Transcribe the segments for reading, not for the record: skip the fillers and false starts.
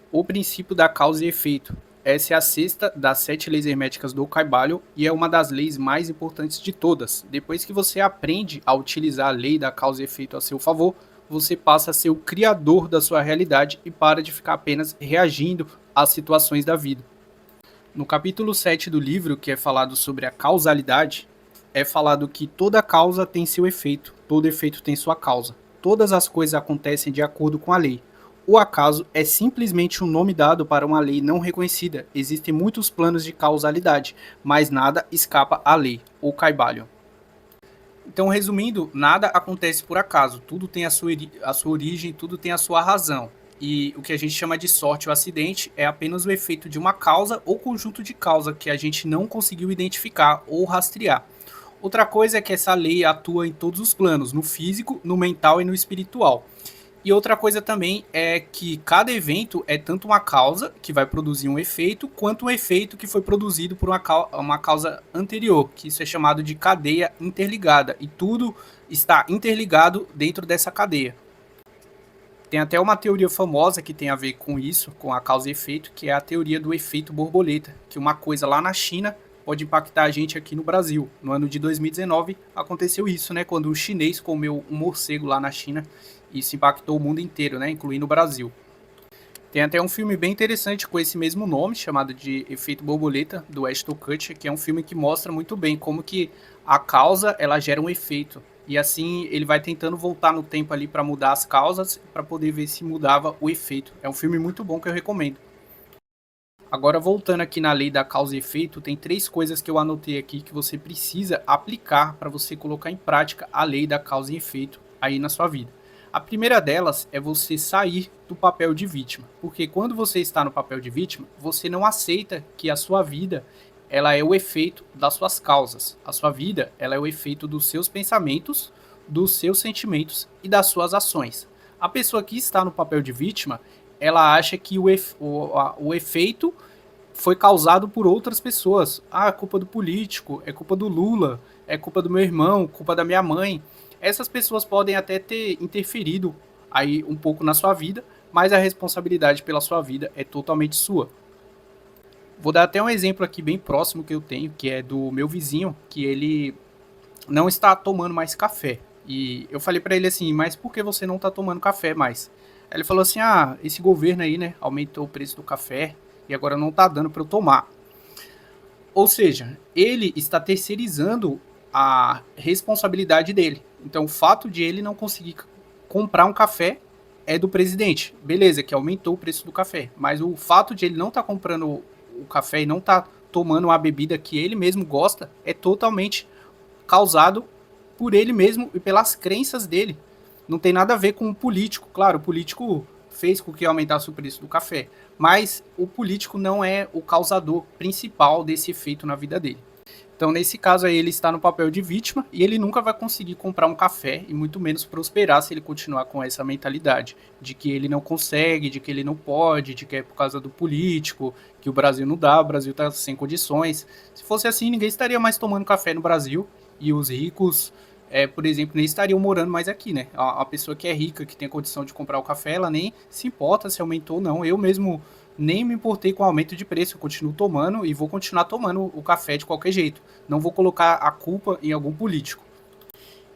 O princípio da causa e efeito. Essa é a sexta das 7 leis herméticas do Caibalion e é uma das leis mais importantes de todas. Depois que você aprende a utilizar a lei da causa e efeito a seu favor, você passa a ser o criador da sua realidade e para de ficar apenas reagindo às situações da vida. No capítulo 7 do livro, que é falado sobre a causalidade, é falado que toda causa tem seu efeito, todo efeito tem sua causa. Todas as coisas acontecem de acordo com a lei. O acaso é simplesmente um nome dado para uma lei não reconhecida. Existem muitos planos de causalidade, mas nada escapa à lei, ou Caibalion. Então, resumindo, nada acontece por acaso. Tudo tem a sua origem, tudo tem a sua razão. E o que a gente chama de sorte ou acidente é apenas o efeito de uma causa ou conjunto de causa que a gente não conseguiu identificar ou rastrear. Outra coisa é que essa lei atua em todos os planos, no físico, no mental e no espiritual. E outra coisa também é que cada evento é tanto uma causa, que vai produzir um efeito, quanto um efeito que foi produzido por uma causa anterior, que isso é chamado de cadeia interligada. E tudo está interligado dentro dessa cadeia. Tem até uma teoria famosa que tem a ver com isso, com a causa e efeito, que é a teoria do efeito borboleta, que uma coisa lá na China pode impactar a gente aqui no Brasil. No ano de 2019 aconteceu isso, né, quando um chinês comeu um morcego lá na China, e isso impactou o mundo inteiro, né, incluindo o Brasil. Tem até um filme bem interessante com esse mesmo nome, chamado de Efeito Borboleta, do Ashton Kutcher, que é um filme que mostra muito bem como que a causa ela gera um efeito. E assim ele vai tentando voltar no tempo ali para mudar as causas, para poder ver se mudava o efeito. É um filme muito bom que eu recomendo. Agora voltando aqui na lei da causa e efeito, tem 3 coisas que eu anotei aqui que você precisa aplicar para você colocar em prática a lei da causa e efeito aí na sua vida. A primeira delas é você sair do papel de vítima, porque quando você está no papel de vítima, você não aceita que a sua vida ela é o efeito das suas causas. A sua vida ela é o efeito dos seus pensamentos, dos seus sentimentos e das suas ações. A pessoa que está no papel de vítima, ela acha que o efeito foi causado por outras pessoas. Ah, é culpa do político, é culpa do Lula, é culpa do meu irmão, culpa da minha mãe. Essas pessoas podem até ter interferido aí um pouco na sua vida, mas a responsabilidade pela sua vida é totalmente sua. Vou dar até um exemplo aqui bem próximo que eu tenho, que é do meu vizinho, que ele não está tomando mais café. E eu falei para ele assim, mas por que você não está tomando café mais? Aí ele falou assim, ah, esse governo aí, né, aumentou o preço do café e agora não tá dando para eu tomar. Ou seja, ele está terceirizando a responsabilidade dele. Então, o fato de ele não conseguir comprar um café é do presidente. Beleza, que aumentou o preço do café. Mas o fato de ele não estar comprando o café e não estar tomando uma bebida que ele mesmo gosta é totalmente causado por ele mesmo e pelas crenças dele. Não tem nada a ver com o político. Claro, o político fez com que aumentasse o preço do café, mas o político não é o causador principal desse efeito na vida dele. Então, nesse caso aí, ele está no papel de vítima e ele nunca vai conseguir comprar um café e muito menos prosperar se ele continuar com essa mentalidade de que ele não consegue, de que ele não pode, de que é por causa do político, que o Brasil não dá, o Brasil está sem condições. Se fosse assim, ninguém estaria mais tomando café no Brasil e os ricos, por exemplo, nem estariam morando mais aqui, né? A pessoa que é rica, que tem condição de comprar o café, ela nem se importa se aumentou ou não. Eu mesmo nem me importei com o aumento de preço, eu continuo tomando e vou continuar tomando o café de qualquer jeito. Não vou colocar a culpa em algum político.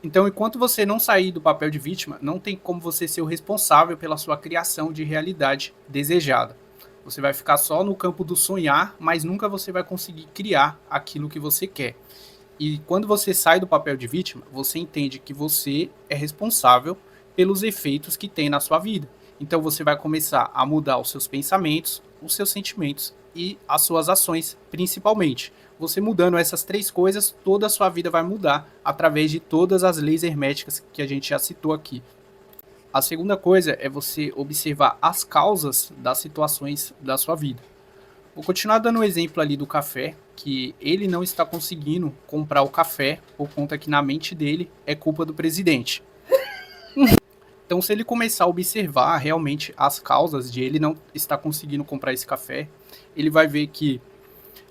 Então, enquanto você não sair do papel de vítima, não tem como você ser o responsável pela sua criação de realidade desejada. Você vai ficar só no campo do sonhar, mas nunca você vai conseguir criar aquilo que você quer. E quando você sai do papel de vítima, você entende que você é responsável pelos efeitos que tem na sua vida. Então você vai começar a mudar os seus pensamentos, os seus sentimentos e as suas ações, principalmente. Você mudando essas 3 coisas, toda a sua vida vai mudar através de todas as leis herméticas que a gente já citou aqui. A segunda coisa é você observar as causas das situações da sua vida. Vou continuar dando o exemplo ali do café, que ele não está conseguindo comprar o café por conta que na mente dele é culpa do presidente. Então, se ele começar a observar realmente as causas de ele não estar conseguindo comprar esse café, ele vai ver que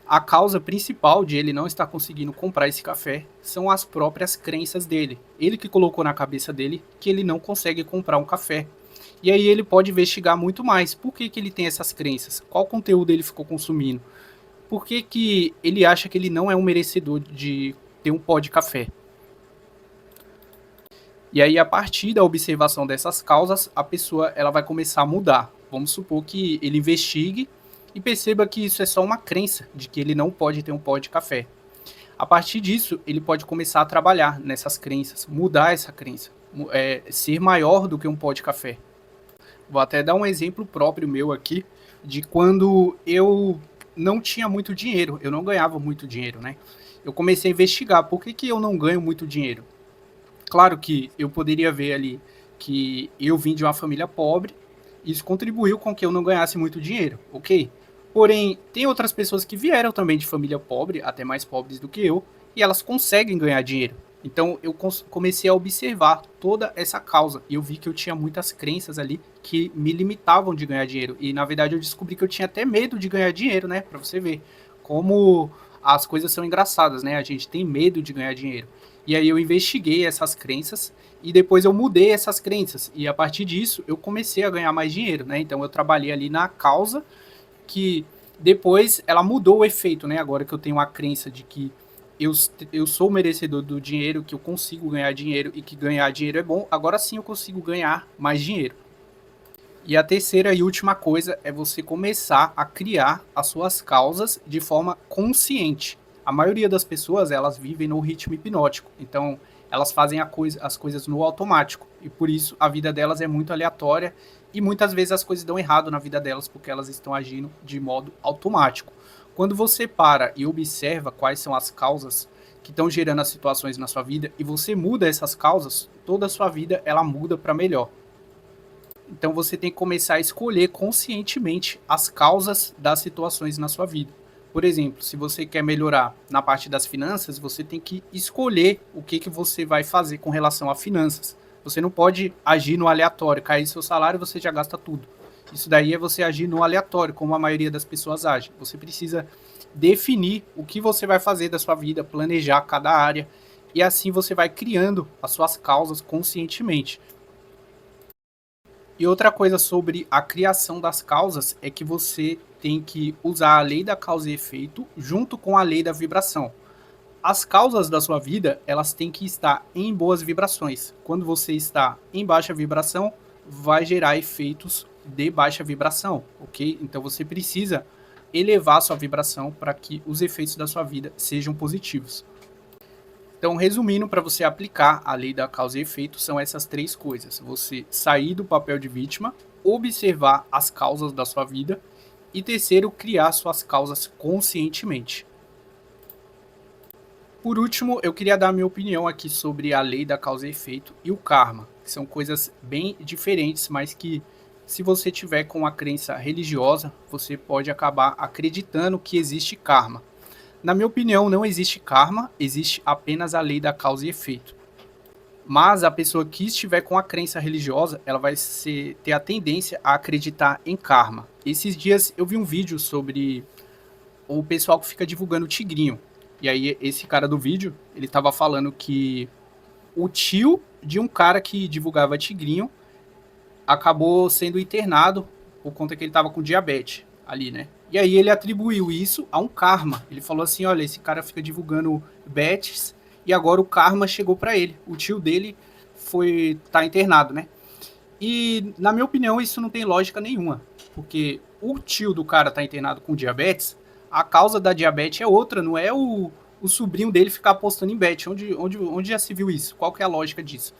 a causa principal de ele não estar conseguindo comprar esse café são as próprias crenças dele. Ele que colocou na cabeça dele que ele não consegue comprar um café. E aí ele pode investigar muito mais. Por que, que ele tem essas crenças? Qual conteúdo ele ficou consumindo? Por que, que ele acha que ele não é um merecedor de ter um pó de café? E aí, a partir da observação dessas causas, a pessoa ela vai começar a mudar. Vamos supor que ele investigue e perceba que isso é só uma crença de que ele não pode ter um pó de café. A partir disso, ele pode começar a trabalhar nessas crenças, mudar essa crença, ser maior do que um pó de café. Vou até dar um exemplo próprio meu aqui, de quando eu não tinha muito dinheiro, eu não ganhava muito dinheiro, né? Eu comecei a investigar por que, que eu não ganho muito dinheiro. Claro que eu poderia ver ali que eu vim de uma família pobre, isso contribuiu com que eu não ganhasse muito dinheiro, ok? Porém, tem outras pessoas que vieram também de família pobre, até mais pobres do que eu, e elas conseguem ganhar dinheiro. Então eu comecei a observar toda essa causa e eu vi que eu tinha muitas crenças ali que me limitavam de ganhar dinheiro. E na verdade eu descobri que eu tinha até medo de ganhar dinheiro, né? Pra você ver como as coisas são engraçadas, né? A gente tem medo de ganhar dinheiro. E aí eu investiguei essas crenças e depois eu mudei essas crenças. E a partir disso eu comecei a ganhar mais dinheiro, né? Então eu trabalhei ali na causa que depois ela mudou o efeito, né? Agora que eu tenho a crença de que eu, eu sou merecedor do dinheiro, que eu consigo ganhar dinheiro e que ganhar dinheiro é bom, agora sim eu consigo ganhar mais dinheiro. E a terceira e última coisa é você começar a criar as suas causas de forma consciente. A maioria das pessoas, elas vivem no ritmo hipnótico, então elas fazem as coisas no automático, e por isso a vida delas é muito aleatória, e muitas vezes as coisas dão errado na vida delas, porque elas estão agindo de modo automático. Quando você para e observa quais são as causas que estão gerando as situações na sua vida, e você muda essas causas, toda a sua vida ela muda para melhor. Então você tem que começar a escolher conscientemente as causas das situações na sua vida. Por exemplo, se você quer melhorar na parte das finanças, você tem que escolher o que, que você vai fazer com relação a finanças. Você não pode agir no aleatório, cair seu salário e você já gasta tudo. Isso daí é você agir no aleatório, como a maioria das pessoas age. Você precisa definir o que você vai fazer da sua vida, planejar cada área, e assim você vai criando as suas causas conscientemente. E outra coisa sobre a criação das causas é que você tem que usar a lei da causa e efeito junto com a lei da vibração. As causas da sua vida, elas têm que estar em boas vibrações. Quando você está em baixa vibração, vai gerar efeitos de baixa vibração, ok? Então você precisa elevar a sua vibração para que os efeitos da sua vida sejam positivos. Então, resumindo, para você aplicar a lei da causa e efeito, são essas três coisas. Você sair do papel de vítima, observar as causas da sua vida e, terceiro, criar suas causas conscientemente. Por último, eu queria dar minha opinião aqui sobre a lei da causa e efeito e o karma, que são coisas bem diferentes, mas que, se você tiver com a crença religiosa, você pode acabar acreditando que existe karma. Na minha opinião, não existe karma, existe apenas a lei da causa e efeito. Mas a pessoa que estiver com a crença religiosa, ela vai ter a tendência a acreditar em karma. Esses dias eu vi um vídeo sobre o pessoal que fica divulgando tigrinho. E aí esse cara do vídeo, ele estava falando que o tio de um cara que divulgava tigrinho acabou sendo internado por conta que ele estava com diabetes ali, né? E aí ele atribuiu isso a um karma. Ele falou assim, olha, esse cara fica divulgando bets e agora o karma chegou para ele. O tio dele tá internado, né? E na minha opinião isso não tem lógica nenhuma, porque o tio do cara tá internado com diabetes, a causa da diabetes é outra, não é o sobrinho dele ficar apostando em bet. Onde já se viu isso? Qual que é a lógica disso?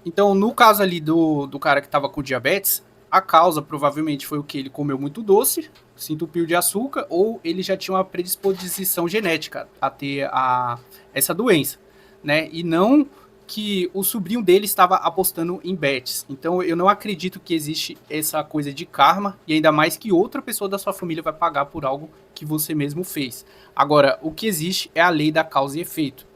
Então, no caso ali do cara que estava com diabetes, a causa provavelmente foi o que ele comeu muito doce, se entupiu de açúcar, ou ele já tinha uma predisposição genética a ter essa doença, né? E não que o sobrinho dele estava apostando em bets. Então, eu não acredito que existe essa coisa de karma, e ainda mais que outra pessoa da sua família vai pagar por algo que você mesmo fez. Agora, o que existe é a lei da causa e efeito,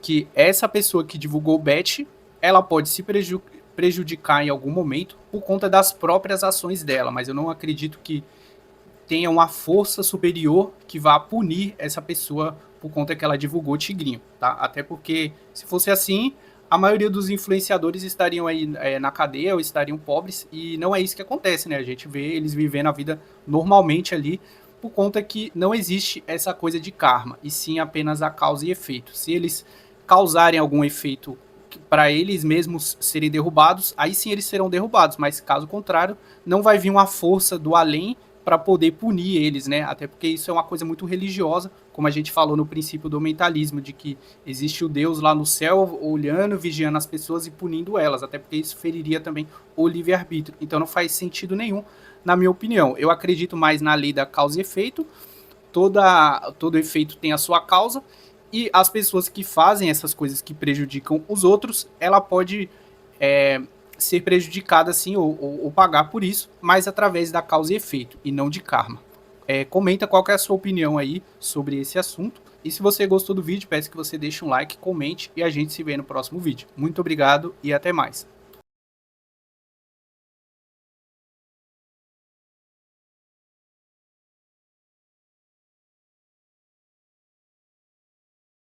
que essa pessoa que divulgou o bet, ela pode se prejudicar em algum momento por conta das próprias ações dela, mas eu não acredito que tenha uma força superior que vá punir essa pessoa por conta que ela divulgou tigrinho, tá? Até porque, se fosse assim, a maioria dos influenciadores estariam aí na cadeia ou estariam pobres, e não é isso que acontece, né? A gente vê eles vivendo a vida normalmente ali, por conta que não existe essa coisa de karma, e sim apenas a causa e efeito. Se eles causarem algum efeito para eles mesmos serem derrubados, aí sim eles serão derrubados, mas caso contrário, não vai vir uma força do além para poder punir eles, né? Até porque isso é uma coisa muito religiosa, como a gente falou no princípio do mentalismo, de que existe o Deus lá no céu olhando, vigiando as pessoas e punindo elas, até porque isso feriria também o livre-arbítrio. Então não faz sentido nenhum, na minha opinião. Eu acredito mais na lei da causa e efeito, todo efeito tem a sua causa, e as pessoas que fazem essas coisas que prejudicam os outros, ela pode é, ser prejudicada sim ou pagar por isso, mas através da causa e efeito e não de karma. Comenta qual que é a sua opinião aí sobre esse assunto. E se você gostou do vídeo, peço que você deixe um like, comente e a gente se vê no próximo vídeo. Muito obrigado e até mais.